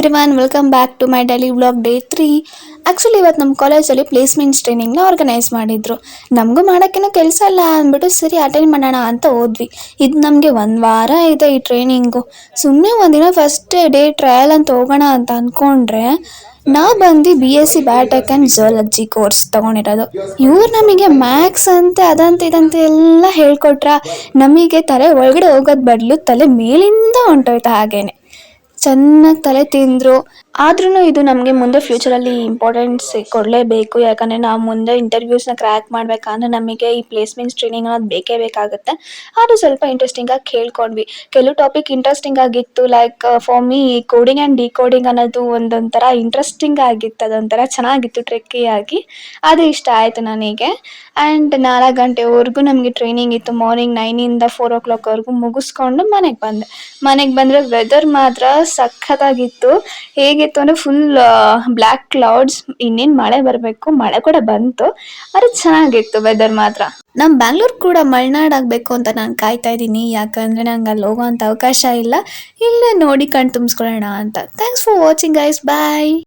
Everyone, welcome back to my daily vlog day 3. Actually ಇವತ್ತು ನಮ್ಮ ಕಾಲೇಜಲ್ಲಿ ಪ್ಲೇಸ್ಮೆಂಟ್ಸ್ ಟ್ರೈನಿಂಗ್ನ ಆರ್ಗನೈಸ್ ಮಾಡಿದ್ರು. ನಮಗೂ ಮಾಡೋಕ್ಕೇನೋ ಕೆಲಸ ಇಲ್ಲ ಅಂದ್ಬಿಟ್ಟು ಸರಿ ಅಟೆಂಡ್ ಮಾಡೋಣ ಅಂತ ಹೋದ್ವಿ. ಇದು ನಮಗೆ 1 ವಾರ ಇದೆ ಈ ಟ್ರೈನಿಂಗು. ಸುಮ್ಮನೆ ಒಂದಿನ ಫಸ್ಟ್ ಡೇ ಟ್ರಯಲ್ ಅಂತ ಹೋಗೋಣ ಅಂತ ಅಂದ್ಕೊಂಡ್ರೆ ನಾವು ಬಂದು BSc ಬಯೋಟೆಕ್ ಆ್ಯಂಡ್ ಝೂಲಜಿ ಕೋರ್ಸ್ ತೊಗೊಂಡಿರೋದು. ಇವ್ರು ನಮಗೆ ಮ್ಯಾಕ್ಸ್ ಅಂತೆ ಅದಂತೆ ಇದಂತೆ ಎಲ್ಲ ಹೇಳ್ಕೊಟ್ರ. ನಮಗೆ ತಲೆ ಒಳಗಡೆ ಹೋಗೋದು ಬದಲು ತಲೆ ಮೇಲಿಂದ ಹೊಂಟೋಯ್ತು. ಹಾಗೇನೆ ಚೆನ್ನಾಗಿ ತಲೆ ತಿಂದರು. ಆದ್ರೂ ಇದು ನಮಗೆ ಮುಂದೆ ಫ್ಯೂಚರಲ್ಲಿ ಇಂಪಾರ್ಟೆನ್ಸ್ ಕೊಡಲೇಬೇಕು. ಯಾಕಂದರೆ ನಾವು ಮುಂದೆ ಇಂಟರ್ವ್ಯೂಸ್ನ ಕ್ರ್ಯಾಕ್ ಮಾಡಬೇಕಂದ್ರೆ ನಮಗೆ ಈ ಪ್ಲೇಸ್ಮೆಂಟ್ಸ್ ಟ್ರೈನಿಂಗ್ ಅನ್ನೋದು ಬೇಕೇ ಬೇಕಾಗುತ್ತೆ. ಅದು ಸ್ವಲ್ಪ ಇಂಟ್ರೆಸ್ಟಿಂಗಾಗಿ ಕೇಳ್ಕೊಂಡ್ವಿ. ಕೆಲವು ಟಾಪಿಕ್ ಇಂಟ್ರೆಸ್ಟಿಂಗ್ ಆಗಿತ್ತು. Like for me coding and decoding ಅನ್ನೋದು ಒಂದೊಂಥರ ಇಂಟ್ರೆಸ್ಟಿಂಗ್ ಆಗಿತ್ತು. ಅದೊಂಥರ ಚೆನ್ನಾಗಿತ್ತು, ಟ್ರಿಕ್ಕಿಯಾಗಿ. ಅದು ಇಷ್ಟ ಆಯಿತು ನನಗೆ. ಆ್ಯಂಡ್ 4 ಗಂಟೆವರೆಗೂ ನಮಗೆ ಟ್ರೈನಿಂಗ್ ಇತ್ತು. ಮಾರ್ನಿಂಗ್ 9ಇಂದ 4 ಓ ಕ್ಲಾಕ್ವರೆಗೂ ಮುಗಿಸ್ಕೊಂಡು ಮನೆಗೆ ಬಂದರೆ ವೆದರ್ ಮಾತ್ರ ಸಖತ್ತಾಗಿತ್ತು. ಹೇಗಿತ್ತು ಅಂದರೆ ಫುಲ್ ಬ್ಲ್ಯಾಕ್ ಕ್ಲೌಡ್ಸ್. ಇನ್ನೇನು ಮಳೆ ಬರಬೇಕು, ಮಳೆ ಕೂಡ ಬಂತು. ಆದರೆ ಚೆನ್ನಾಗಿತ್ತು ವೆದರ್ ಮಾತ್ರ. ನಮ್ಮ ಬ್ಯಾಂಗ್ಳೂರು ಕೂಡ ಮಲೆನಾಡಾಗಬೇಕು ಅಂತ ನಾನು ಕಾಯ್ತಾ ಇದ್ದೀನಿ. ಯಾಕಂದರೆ ನಂಗೆ ಅಲ್ಲಿ ಹೋಗೋವಂಥ ಅವಕಾಶ ಇಲ್ಲ. ಇಲ್ಲೇ ನೋಡಿ ಕಣ್ ತುಂಬಿಸ್ಕೊಳ್ಳೋಣ ಅಂತ. Thanks for watching guys. Bye.